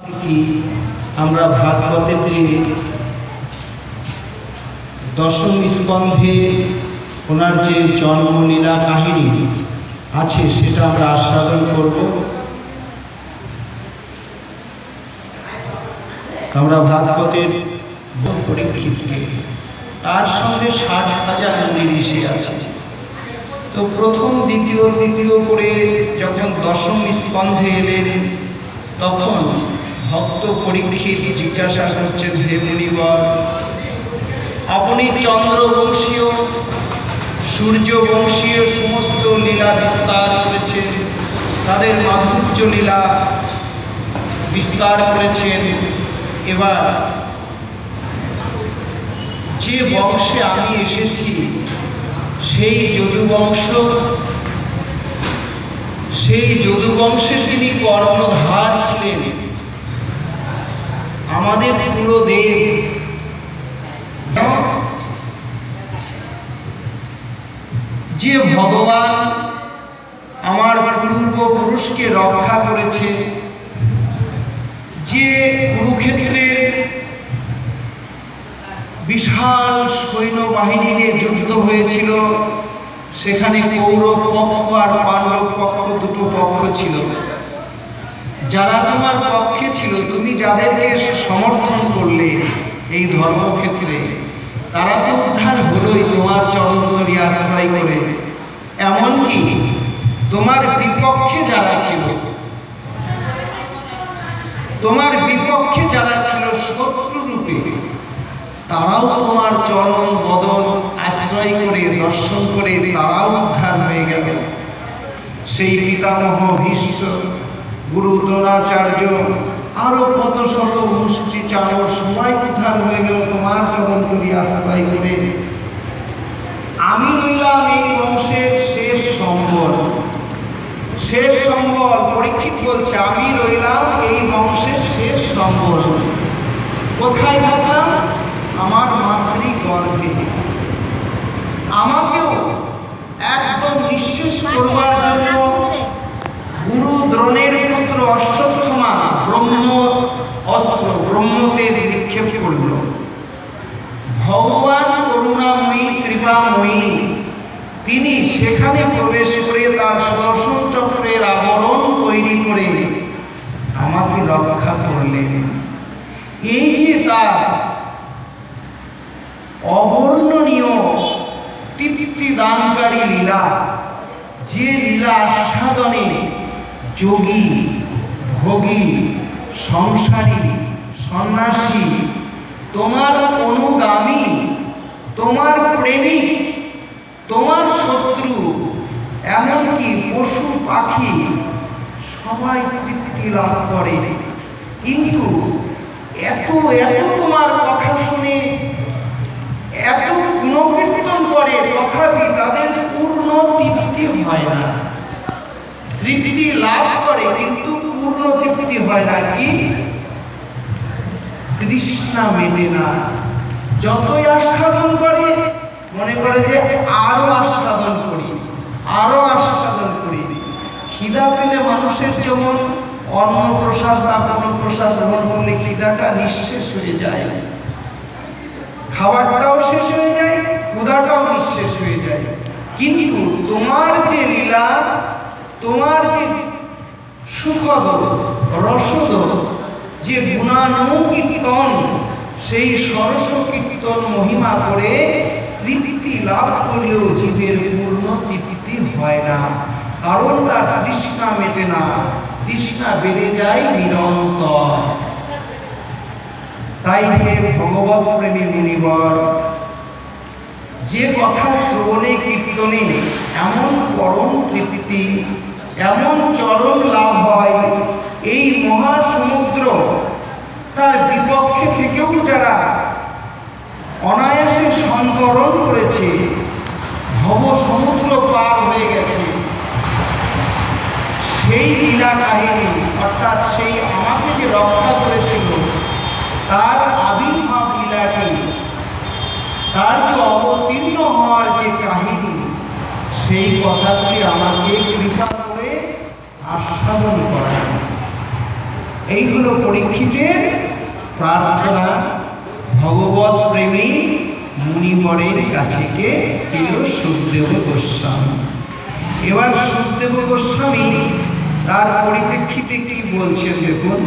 কি আমরা ভাগবতের যে দশম স্কন্ধে ওনার যে জন্মলীলা কাহিনী আছে সেটা আমরা আস্বাদন করব। আমরা ভাগবতের পরীক্ষিতকে তার সঙ্গে 60,000 মন্দির এসে আছে। তো প্রথম দ্বিতীয় করে যখন দশম স্কন্ধে এলেন তখন ভক্ত পরীক্ষিত জিজ্ঞাসা করছেন, হে মুনিবর, আপনি চন্দ্রবংশীয় সূর্যবংশীয় সমস্ত লীলা বিস্তার করেছেন, তাদের মাধুর্য লীলা বিস্তার করেছেন। এবার যে বংশে আমি এসেছি সেই যদুবংশে তিনি কর্ণধার ছিলেন। আমাদের কুলদেব যে ভগবান আমার পূর্বপুরুষকে রক্ষা করেছে, যে কুরুক্ষেত্রের বিশাল সৈন্যবাহিনী নিয়ে যুদ্ধ হয়েছিল, সেখানে কৌরব পক্ষ আর পাণ্ডব পক্ষ দুটো পক্ষ ছিল। যারা তোমার পক্ষে ছিল, তুমি যাদেরকে সমর্থন করলে এই ধর্মক্ষেত্রে, তারা তো উদ্ধার হলোই তোমার চরণতলী আশ্রয় করে। এমনকি তোমার বিপক্ষে যারা ছিল শত্রু রূপে, তারাও তোমার চরণ বদন আশ্রয় করে দর্শন করে তারাও উদ্ধার হয়ে গেল। সেই পিতামহ ভীষ্ম, গুরু দ্রোণাচার্য, আরো কত শত মুষ্টি চালক সবাই উদ্ধার হয়ে গেল তোমার চরণতলী আশ্রয় করে। আমি রইলাম এই বংশের শেষ সম্বল। পরীক্ষিত বলছে, আমি রইলাম এই বংশের শেষ সম্বল। কোথায় থাকলাম? আমার মাতৃগর্ভে। আমাকেও একদম নিঃশেষ করবার জন্য গুরু দ্রোণের পুত্র অশ্বত্থামা ব্রহ্মতেজ নিক্ষেপ করল। ভগবান করুণাময়ী কৃপাময়ী তিনি সেখানে প্রবেশ করে তার সুদর্শন চক্রের আবরণ তৈরি করে আমাকে রক্ষা করলেন। এই যে তার অবর্ণনীয় তৃপ্তি দানকারী লীলা, যে লীলা আস্বাদনে যোগী, ভোগী, সংসারী, সন্ন্যাসী, তোমার অনুগামী, তোমার প্রেমিক, তোমার শত্রু, এমনকি পশু পাখি সবাই তৃপ্তি লাভ করে। কিন্তু এত তোমার কথা শুনে, এত গুণকীর্তন করে, তথাপি তাদের পূর্ণ তৃপ্তি হয় না। তৃপ্তি লাভ করে কিন্তু পূর্ণ তৃপ্তি হয় না। কি? তৃষ্ণা মেটে না। যতই আস্বাদন করে মনে করে যে আরো আস্বাদন করি। খিদা পেলে মানুষের যেমন অন্ন প্রসাদ বা কোনো প্রসাদ গ্রহণ করলে খিদাটা নিঃশেষ হয়ে যায়, খাবারটাও শেষ হয়ে যায়, ক্ষুধাটাও নিঃশেষ হয়ে যায়। কিন্তু তোমার যে লীলা, তোমার যে সুখদ রসদ, যে গুণানুকীর্তন, সেই সরস কীর্তন মহিমা করে তৃপ্তি লাভ করলেও জীবের পূর্ণ তৃপ্তি হয় না। কারণ তার তৃষ্ণা মেটে না, তৃষ্ণা বেড়ে যায় নিরন্তর। তাই হে ভগবৎ প্রেমী মুনিবর, যে কথা শ্রবণে কীর্তনে এমন পরম তৃপ্তি, এমন চরম লাভ হয়, এই মহাসমুদ্র তার বিপক্ষে থেকেও যারা অনায়াসে সন্তরণ করেছে, ভব সমুদ্র পার হয়ে গেছে, সেই লীলা কাহিনী, অর্থাৎ সেই আমাকে যে রক্ষা করেছিল তার আবির্ভাব লীলাটি, তার যে অবতীর্ণ হওয়ার যে কাহিনী, সেই কথাটি আমাকে কৃপা করে আস্বাদন করা। এই হলো পরীক্ষিতের প্রার্থনা ভগবত প্রেমী মুনিবরের কাছে ছিল সুখদেব গোস্বামী। এবার সুখদেব গোস্বামী তার পরিপ্রেক্ষিতে কি বলছে দেখুন,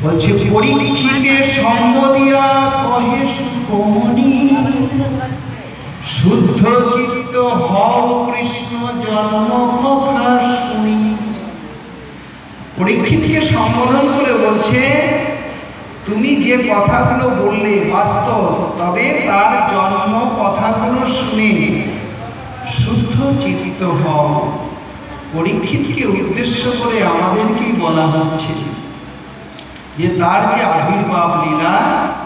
বলছে পরীক্ষিতে সম্বোধিয়া কহে সুখমণি, শুদ্ধ চিত্ত হও কৃষ্ণ জন্ম কথা শুনি। পরীক্ষিতকে সম্বোধন করে বলছে, তুমি যে কথাগুলো বললে বাস্তব, তবে তার জন্ম কথাগুলো শুনে শুদ্ধ চিত্ত হও। পরীক্ষিতকে উদ্দেশ্য করে আমাদেরকেই বলা হচ্ছে যে তার যে আবির্ভাব লীলা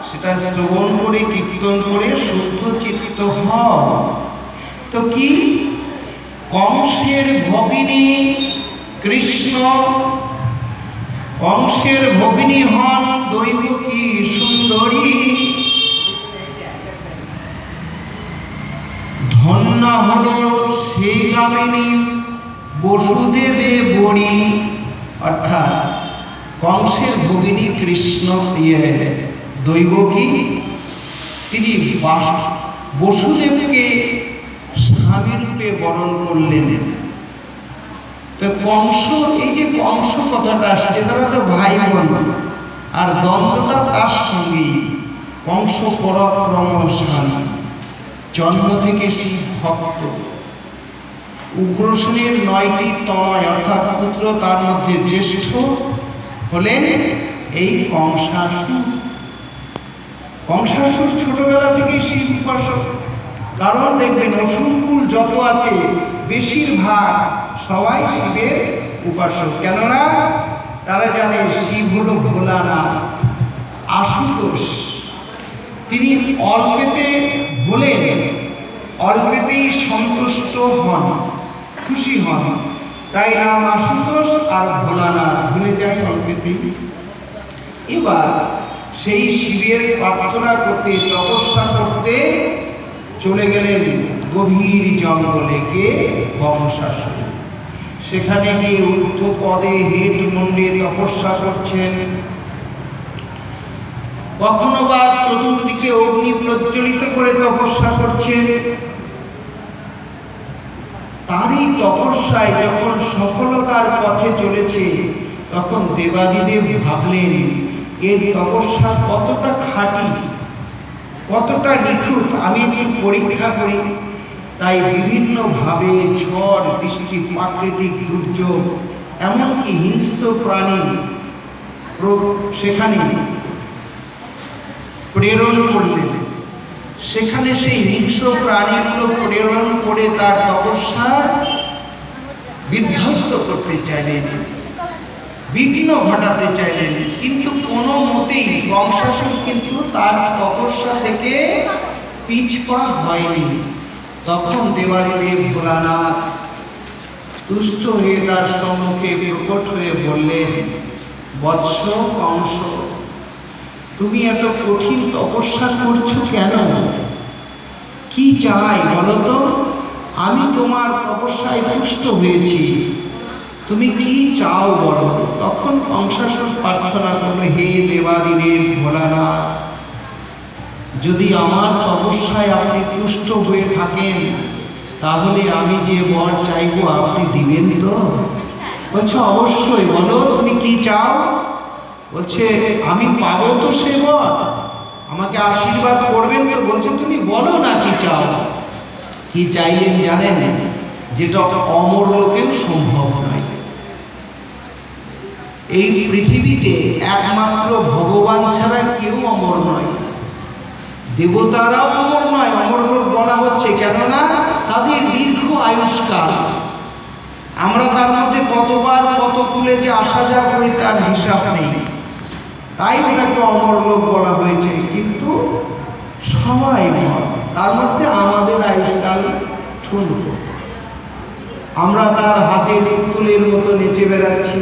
সেটা শ্রবণ করে কীর্তন করে শুদ্ধ চিত্ত হও। তো কি কংসের ভগিনী কৃষ্ণ, কংসের ভগিনী হন দৈবকী সুন্দরী, ধন্য হল সেই কামিনী বসুদেবে বড়ি। অর্থাৎ কংসের ভগিনী কৃষ্ণ দৈবকী, তিনি বসুদেবকে স্বামী রূপে বরণ করলেন। তো কংস, এই যে কংস কথাটা আসছে, তারা তো ভাই বোন, আর দ্বন্দ্বটা তার সঙ্গেই। কংস পরাক্রমশালী, জন্ম থেকে শিব ভক্ত। উগ্রসেনের 9টি তনয় অর্থাৎ পুত্র, তার মধ্যে জ্যেষ্ঠ হলেন এই কংসাসুর। কংসাসুর ছোটবেলা থেকে শিব উপাসক। কারণ দেখবেন অসুরকুল যত আছে বেশিরভাগ সবাই শিবের উপাসক। কেননা তারা জানে শিব হল ভোলানাথ, আশুতোষ। তিনি অল্পেতে বলেন, অল্পেতেই সন্তুষ্ট হন, খুশি হন, তাই নাম আশুতোষ আর ভোলানাথ, ভুলে যায় অল্পেতেই। এবার সেই শিবের প্রার্থনা করতে, তপস্যা করতে চলে গেলেন গভীর জঙ্গলে কে কংসাসুর। সেখানে গিয়ে ঊর্ধ্ব পদে হেট মুন্ডে তপস্যা করছেন। কখনো বা চতুর্দিকে অগ্নি প্রজ্বলিত করে তপস্যা করছেন। তারই তপস্যায় যখন সফলতার পথে চলেছে, তখন দেবাদিদেব ভাবলেন এর তপস্যা কতটা খাঁটি, কতটা নিখুঁত, আমি একটু পরীক্ষা করি। তাই বিভিন্নভাবে ঝড় বৃষ্টি, প্রাকৃতিক দুর্যোগ, এমনকি হিংস্র প্রাণী সেখানে প্রেরণ করলেন। সেখানে সেই হিংস্র প্রাণীগুলো প্রেরণ করে তার তপস্যা বিধ্বস্ত করতে চাইলেন, বিঘ্ন ঘটাতে চাইলেন। কিন্তু কোনো মতেই কংসাসুর কিন্তু তার তপস্যা থেকে পিছপা হয়নি। তখন দেবাদিদেব ভোলানাথ তুষ্ট হয়ে তার সম্মুখে প্রকট হয়ে বললেন, বৎস কংস, তুমি এত কঠিন তপস্যা করছো কেন? কি চাই বলো তো? আমি তোমার তপস্যায় তুষ্ট হয়েছি, তুমি কি চাও বলো? তখন কংসাসুর প্রার্থনা করলো, হে দেবাদিদেব ভোলানাথ, যদি আমার তপস্যায় আপনি তুষ্ট হয়ে থাকেন, তাহলে আমি যে বর চাইবো আপনি দিবেন তো? বলছে অবশ্যই, বলো তুমি কি চাও? বলছে আমি পাবো তো সে বর, আমাকে আশীর্বাদ করবেন তো? বলছে তুমি বলো না কি চাও। কি চাইলেন জানেন? যেটা অমর লোকেও সম্ভব নয়। এই পৃথিবীতে একমাত্র ভগবান ছাড়া কেউ অমর নয়, দেবতারাও অমর নয়। অমর লোক বলা হচ্ছে কেননা তাদের দীর্ঘ আয়ুষ্কাল। আমরা তার মধ্যে কতবার কত কুলে যে আসা যাওয়া করি তার হিসাব নেই, তাই ওটাকে অমর লোক বলা হয়েছে। কিন্তু সবাই মর, তার মধ্যে আমাদের আয়ুষ্কাল ছোট। আমরা তার হাতের পুতুলের মতো নেচে বেড়াচ্ছি,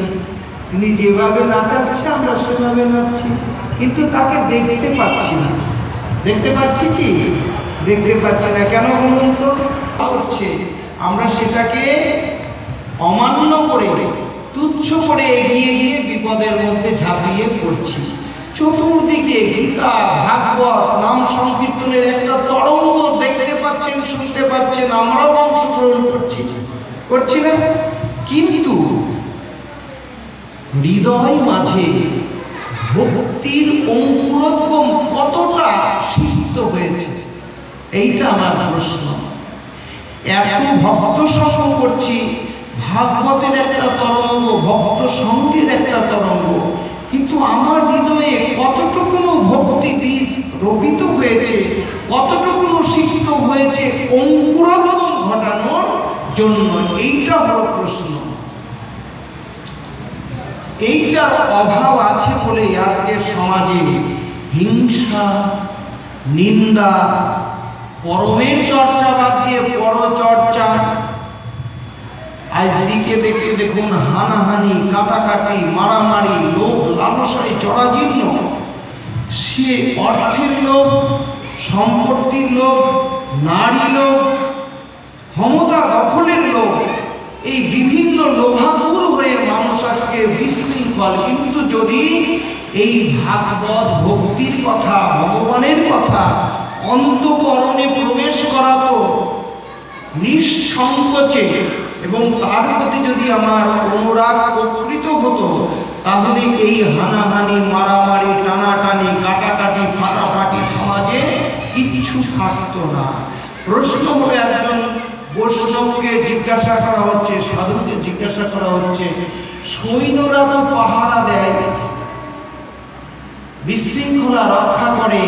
তিনি যেভাবে নাচাচ্ছে আমরা সেভাবে নাচছি, কিন্তু তাকে দেখতে পাচ্ছি না। দেখতে পাচ্ছি কি? দেখতে পাচ্ছি না। কেন বলুন তো? হচ্ছে আমরা সেটাকে অমান্য করে তুচ্ছ করে এগিয়ে গিয়ে বিপদের মধ্যে ঝাঁপিয়ে পড়ছি। চতুর্দিকে গীতা ভাগবত নাম সংকীর্তনের একটা তরঙ্গ দেখতে পাচ্ছেন, শুনতে পাচ্ছেন, আমরাও অংশগ্রহণ করছি না? কিন্তু হৃদয় মাঝে ভক্তির অঙ্কুরোদ্গম কতটা সিক্ত হয়েছে, এইটা আমার প্রশ্ন। এত ভক্ত সঙ্গ করছি, ভাগবতের একটা তরঙ্গ, ভক্ত সঙ্গের একটা তরঙ্গ, কিন্তু আমার হৃদয়ে কতটুকু ভক্তি বীজ রোপিত হয়েছে, কতটুকু সিক্ত হয়েছে অঙ্কুরোদ্গম ঘটানোর জন্য, এইটা হলো প্রশ্ন। এইটার অভাব আছে বলে আজকে সমাজে হিংসা, নিন্দা, পরমের চর্চা বাদ দিয়ে পরচর্চা, আজ দিকে দেখে দেখুন হানাহানি, কাটাকাটি, মারামারি, লোভ লালসায় জরাজীর্ণ। সে অর্থের লোভ, সম্পত্তির লোভ, নারী লোভ, ক্ষমতা দখলের লোভ, এই বিভিন্ন লোভাতুর হয়ে মানুষ আজকে বিশৃঙ্খল। কিন্তু যদি এই ভাগবত ভক্তির কথা, ভগবানের কথা অন্তঃকরণে প্রবেশ করাতো নিঃসংকোচে, এবং তার প্রতি যদি আমার অনুরাগ প্রকৃত হতো, তাহলে এই হানাহানি, মারামারি, টানাটানি, কাটাকাটি, ফাটাফাটি সমাজে কিচ্ছু থাকতো না। প্রশ্ন হলো, একজন বৈষ্ণবকে জিজ্ঞাসা করা হচ্ছে, সাধুকে জিজ্ঞাসা করা হচ্ছে, সৈন্যরা তো পাহারা দেয়, বিশৃঙ্খলা রক্ষা করে,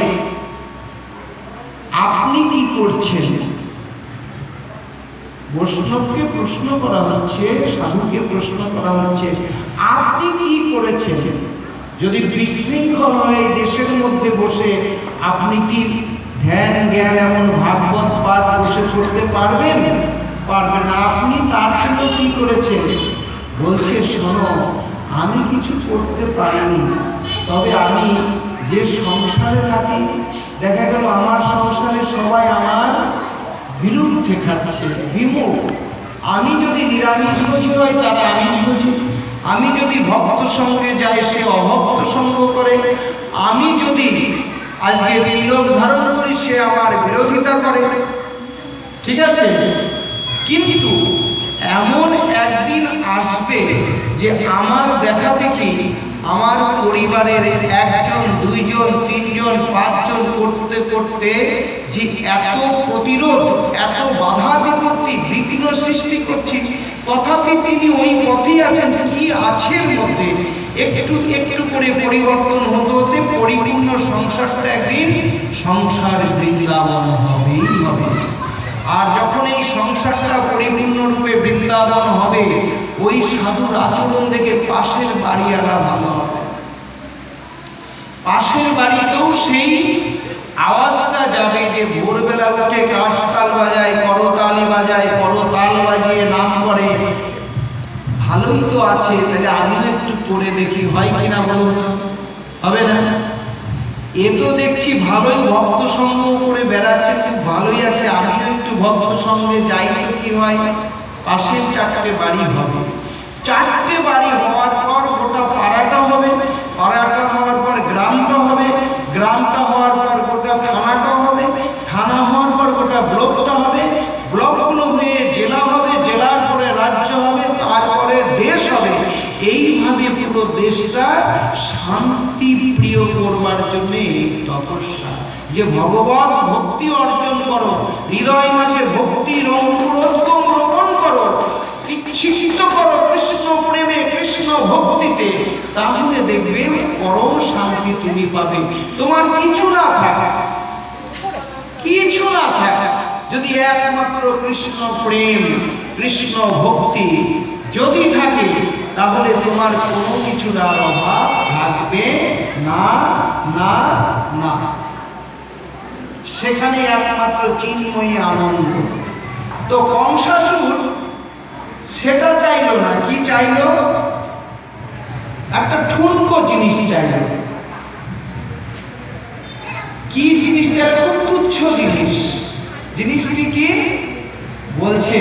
আপনি কি করছেন? বৈষ্ণবকে প্রশ্ন করা হচ্ছে, সাধুকে প্রশ্ন করা হচ্ছে, আপনি কি করেছেন? যদি বিশৃঙ্খল হয় দেশের মধ্যে বসে, আপনি কি ধ্যান জ্ঞান এমন ভাগবত পাঠ বসে করতে পারবেন? পারবেন না। আপনি তার জন্য কি করেছেন? বলছে, শোনো, আমি কিছু করতে পারিনি, তবে আমি যে সংসারে থাকি, দেখা গেল আমার সংসারে সবাই আমার বিরুদ্ধে খাচ্ছে, বিমুখ। আমি যদি নিরামিষ ভোজি হয়, তারা আমিষ ভোজি। আমি যদি ভক্ত সঙ্গে যাই, সে অভক্ত সঙ্গ করে। আমি যদি আজকে তিলক ধারণ করি, সে আমার বিরোধিতা করে। ঠিক আছে? কিন্তু এমন একদিন আসবে যে আমার দেখা দেখি আমার পরিবারের একজন, দুইজন, তিনজন, পাঁচজন করতে করতে যে এত প্রতিরোধ, এত বাধা বিপত্তি, বিঘ্ন সৃষ্টি করছি, তথাপি তিনি ওই পথেই আছেন। কি আছে মধ্যে? একটু একটু করে পরিবর্তন হতে হতে পরিপূর্ণ সংসারটা একদিন সংসার বৃন্দাবন হবেই হবে। আর যখন এই সংসারটা পরিপূর্ণরূপে বৃন্দাবন হবে, ওই সাধুর আচরণ দেখে পাশের বাড়িওয়ালা ভালো হবে। পাশের বাড়িতেও সেই আওয়াজটা যাবে যে ভোরবেলা উঠে কাশতাল বাজায়, করতালি বাজায়, করতাল বাজিয়ে নাম করে, ভালোই তো আছে, তাহলে আমিও একটু করে দেখি, হয় কিনা বলুন? হবে না? এ তো দেখছি ভালোই ভক্ত সঙ্গ করে বেড়াচ্ছে, খুব ভালোই আছে, আমিও একটু ভক্ত সঙ্গে যাই, কি হয়? পাশের চারটে বাড়ি হবে। চারটে বাড়ি হওয়ার পর গোটা পাড়াটা হবে, পাড়াটা হওয়ার পর গ্রামটা হবে, গ্রামটা হওয়ার পর গোটা থানাটা হবে, থানা হওয়ার পর গোটা ব্লকটা হবে, ব্লকগুলো হয়ে জেলা হবে, জেলার পরে রাজ্য হবে, তারপরে দেশ হবে। এইভাবে পুরো দেশটা শান্তি প্রিয় করবার জন্য তপস্যা, যে ভগবান ভক্তি অর্জন করো, হৃদয় মাঝে ভক্তির অঙ্কুরোদ্গম রোপণ করো, বিক্ষিপ্ত করো কৃষ্ণ প্রেমে, কৃষ্ণ ভক্তিতে, তাহলে দেখবে পরম শান্তি তুমি পাবে। তোমার কিছু না থাকে, কিছু না থাকে, যদি একমাত্র কৃষ্ণ প্রেম, কৃষ্ণ ভক্তি যদি থাকে, তাহলে তোমার কোনো কিছুর আর অভাব থাকবে না, না, না। সেখানে একমাত্র চিন্ময়ী আনন্দ। তো কংসাসুর সেটা চাইলো না। কি চাইলো? একটা ঠুনকো জিনিস চাইলো। কি জিনিস চাইলো? খুব তুচ্ছ জিনিস। জিনিসটি কি? বলছে